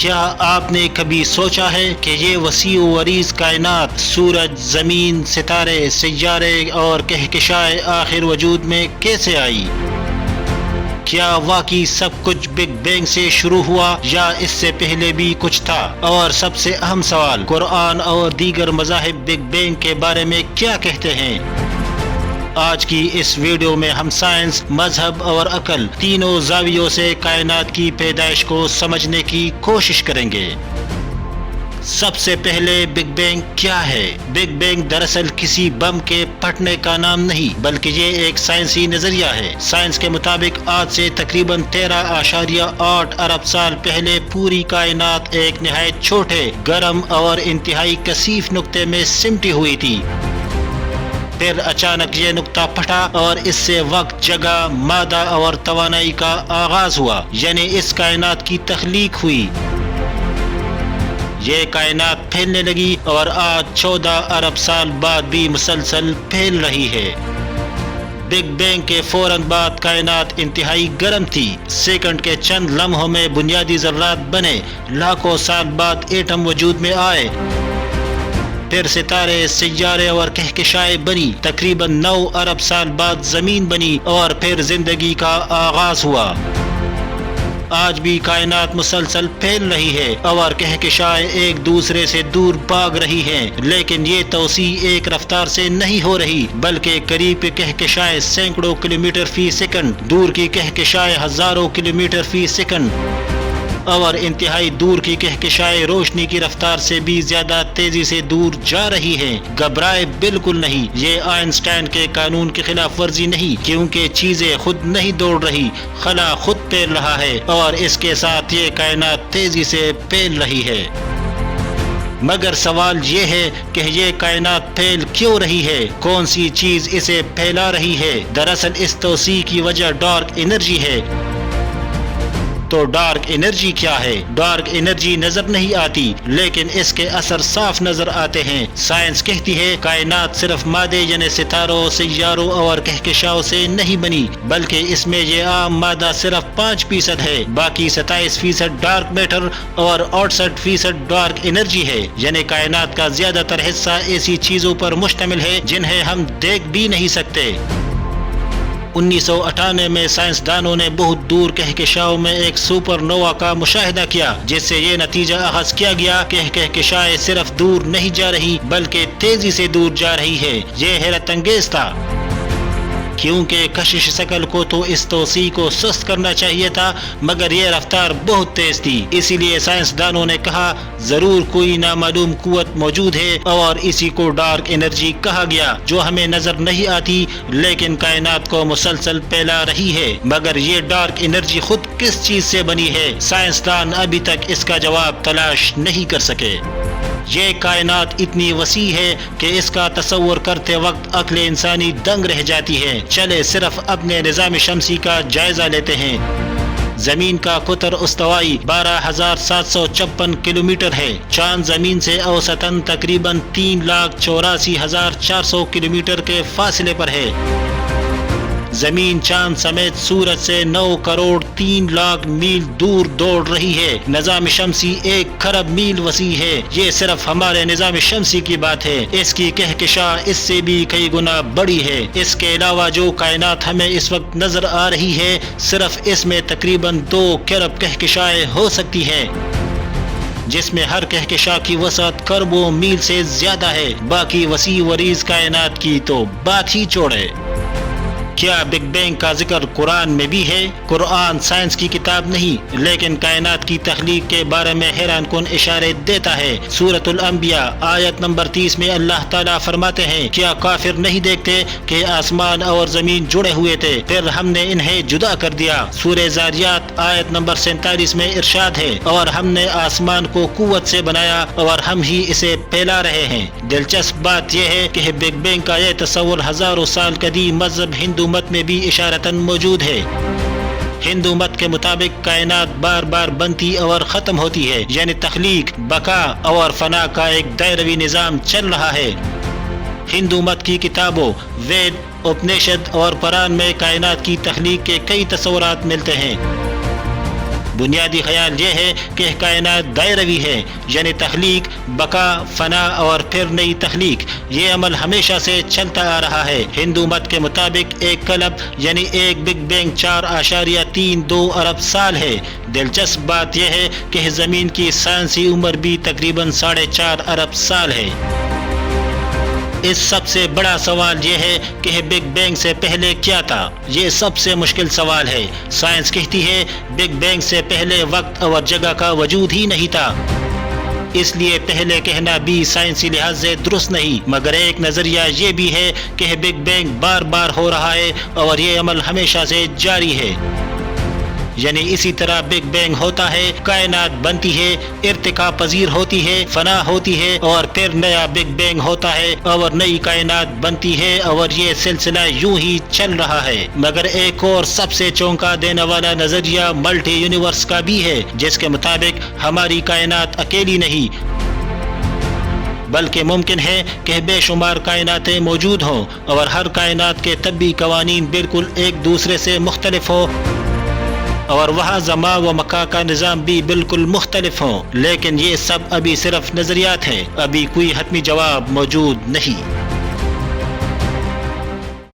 کیا آپ نے کبھی سوچا ہے کہ یہ وسیع و عریض کائنات، سورج، زمین، ستارے، سیارے اور کہکشائیں آخر وجود میں کیسے آئی؟ کیا واقعی سب کچھ بگ بینگ سے شروع ہوا یا اس سے پہلے بھی کچھ تھا؟ اور سب سے اہم سوال، قرآن اور دیگر مذاہب بگ بینگ کے بارے میں کیا کہتے ہیں؟ آج کی اس ویڈیو میں ہم سائنس، مذہب اور عقل تینوں زاویوں سے کائنات کی پیدائش کو سمجھنے کی کوشش کریں گے۔ سب سے پہلے بگ بینگ کیا ہے؟ بگ بینگ دراصل کسی بم کے پھٹنے کا نام نہیں، بلکہ یہ ایک سائنسی نظریہ ہے۔ سائنس کے مطابق آج سے تقریباً 13.8 ارب سال پہلے پوری کائنات ایک نہایت چھوٹے، گرم اور انتہائی کثیف نقطے میں سمٹی ہوئی تھی۔ پھر اچانک یہ نقطہ پھٹا اور اس سے وقت، جگہ، مادہ اور توانائی کا آغاز ہوا، یعنی اس کائنات کی تخلیق ہوئی۔ یہ کائنات پھیلنے لگی اور آج 14 ارب سال بعد بھی مسلسل پھیل رہی ہے۔ بگ بینگ کے فوراً بعد کائنات انتہائی گرم تھی۔ سیکنڈ کے چند لمحوں میں بنیادی ذرات بنے، لاکھوں سال بعد ایٹم وجود میں آئے، پھر ستارے، سیارے اور کہکشائیں بنی، تقریباً 9 ارب سال بعد زمین بنی اور پھر زندگی کا آغاز ہوا۔ آج بھی کائنات مسلسل پھیل رہی ہے اور کہکشائیں ایک دوسرے سے دور بھاگ رہی ہیں، لیکن یہ توسیع ایک رفتار سے نہیں ہو رہی، بلکہ قریب کی کہکشائیں سینکڑوں کلومیٹر فی سیکنڈ، دور کی کہکشائیں ہزاروں کلومیٹر فی سیکنڈ اور انتہائی دور کی کہکشائیں روشنی کی رفتار سے بھی زیادہ تیزی سے دور جا رہی ہیں۔ گھبرائے بالکل نہیں، یہ آئنسٹائن کے قانون کی خلاف ورزی نہیں، کیونکہ چیزیں خود نہیں دوڑ رہی، خلا خود پھیل رہا ہے اور اس کے ساتھ یہ کائنات تیزی سے پھیل رہی ہے۔ مگر سوال یہ ہے کہ یہ کائنات پھیل کیوں رہی ہے؟ کون سی چیز اسے پھیلا رہی ہے؟ دراصل اس توسیع کی وجہ ڈارک انرجی ہے۔ تو ڈارک انرجی کیا ہے؟ ڈارک انرجی نظر نہیں آتی، لیکن اس کے اثر صاف نظر آتے ہیں۔ سائنس کہتی ہے کائنات صرف مادے یعنی ستاروں، سیاروں اور کہکشاؤں سے نہیں بنی، بلکہ اس میں یہ عام مادہ صرف 5% ہے، باقی 27% ڈارک میٹر اور 68% ڈارک انرجی ہے، یعنی کائنات کا زیادہ تر حصہ ایسی چیزوں پر مشتمل ہے جنہیں ہم دیکھ بھی نہیں سکتے۔ 1998 میں سائنسدانوں نے بہت دور کہکشاؤں میں ایک سپر نووا کا مشاہدہ کیا، جس سے یہ نتیجہ اخذ کیا گیا کہ کہکشائیں صرف دور نہیں جا رہی بلکہ تیزی سے دور جا رہی ہے۔ یہ حیرت انگیز تھا، کیونکہ کشش ثقل کو تو اس توسیع کو سست کرنا چاہیے تھا، مگر یہ رفتار بہت تیز تھی۔ اسی لیے سائنسدانوں نے کہا ضرور کوئی نامعلوم قوت موجود ہے اور اسی کو ڈارک انرجی کہا گیا، جو ہمیں نظر نہیں آتی لیکن کائنات کو مسلسل پھیلا رہی ہے۔ مگر یہ ڈارک انرجی خود کس چیز سے بنی ہے؟ سائنسدان ابھی تک اس کا جواب تلاش نہیں کر سکے۔ یہ کائنات اتنی وسیع ہے کہ اس کا تصور کرتے وقت عقل انسانی دنگ رہ جاتی ہے۔ چلے صرف اپنے نظام شمسی کا جائزہ لیتے ہیں۔ زمین کا قطر استوائی 12,756 کلومیٹر ہے۔ چاند زمین سے اوسطاً تقریباً 3,84,400 کلومیٹر کے فاصلے پر ہے۔ زمین چاند سمیت سورج سے 9 کروڑ 3 لاکھ میل دور دوڑ رہی ہے۔ نظام شمسی 1 خرب میل وسیع ہے۔ یہ صرف ہمارے نظام شمسی کی بات ہے، اس کی کہکشاں اس سے بھی کئی گنا بڑی ہے۔ اس کے علاوہ جو کائنات ہمیں اس وقت نظر آ رہی ہے، صرف اس میں تقریباً 2 خرب کہکشائیں ہو سکتی ہیں، جس میں ہر کہکشاں کی وسعت کروڑوں میل سے زیادہ ہے۔ باقی وسیع و عریض کائنات کی تو بات ہی چھوڑے۔ کیا بگ بینگ کا ذکر قرآن میں بھی ہے؟ قرآن سائنس کی کتاب نہیں، لیکن کائنات کی تخلیق کے بارے میں حیران کن اشارے دیتا ہے۔ سورۃ الانبیاء آیت نمبر 30 میں اللہ تعالیٰ فرماتے ہیں کیا کافر نہیں دیکھتے کہ آسمان اور زمین جڑے ہوئے تھے، پھر ہم نے انہیں جدا کر دیا۔ سورہ زاریات آیت نمبر 47 میں ارشاد ہے اور ہم نے آسمان کو قوت سے بنایا اور ہم ہی اسے پھیلا رہے ہیں۔ دلچسپ بات یہ ہے کہ بگ بینگ کا یہ تصور ہزاروں سال قدیم مذہب ہندو مت میں بھی اشارتاً موجود ہے۔ ہندو مت کے مطابق کائنات بار بار بنتی اور ختم ہوتی ہے، یعنی تخلیق، بقا اور فنا کا ایک دائروی نظام چل رہا ہے۔ ہندو مت کی کتابوں وید، اپنشد اور پران میں کائنات کی تخلیق کے کئی تصورات ملتے ہیں۔ بنیادی خیال یہ ہے کہ کائنات دائروی ہے، یعنی تخلیق، بقا، فنا اور پھر نئی تخلیق، یہ عمل ہمیشہ سے چلتا آ رہا ہے۔ ہندو مت کے مطابق ایک کلب یعنی ایک بگ بینگ 4.32 ارب سال ہے۔ دلچسپ بات یہ ہے کہ زمین کی سائنسی عمر بھی تقریباً 4.5 ارب سال ہے۔ اس سب سے بڑا سوال یہ ہے کہ بگ بینگ سے پہلے کیا تھا؟ یہ سب سے مشکل سوال ہے۔ سائنس کہتی ہے بگ بینگ سے پہلے وقت اور جگہ کا وجود ہی نہیں تھا، اس لیے پہلے کہنا بھی سائنسی لحاظ سے درست نہیں، مگر ایک نظریہ یہ بھی ہے کہ بگ بینگ بار بار ہو رہا ہے اور یہ عمل ہمیشہ سے جاری ہے، یعنی اسی طرح بگ بینگ ہوتا ہے، کائنات بنتی ہے، ارتقا پذیر ہوتی ہے، فنا ہوتی ہے اور پھر نیا بگ بینگ ہوتا ہے اور نئی کائنات بنتی ہے اور یہ سلسلہ یوں ہی چل رہا ہے۔ مگر ایک اور سب سے چونکا دینے والا نظریہ ملٹی یونیورس کا بھی ہے، جس کے مطابق ہماری کائنات اکیلی نہیں بلکہ ممکن ہے کہ بے شمار کائناتیں موجود ہوں اور ہر کائنات کے طبی قوانین بالکل ایک دوسرے سے مختلف ہوں اور وہاں زمان و مکان کا نظام بھی بالکل مختلف ہوں، لیکن یہ سب ابھی صرف نظریات ہیں، ابھی کوئی حتمی جواب موجود نہیں۔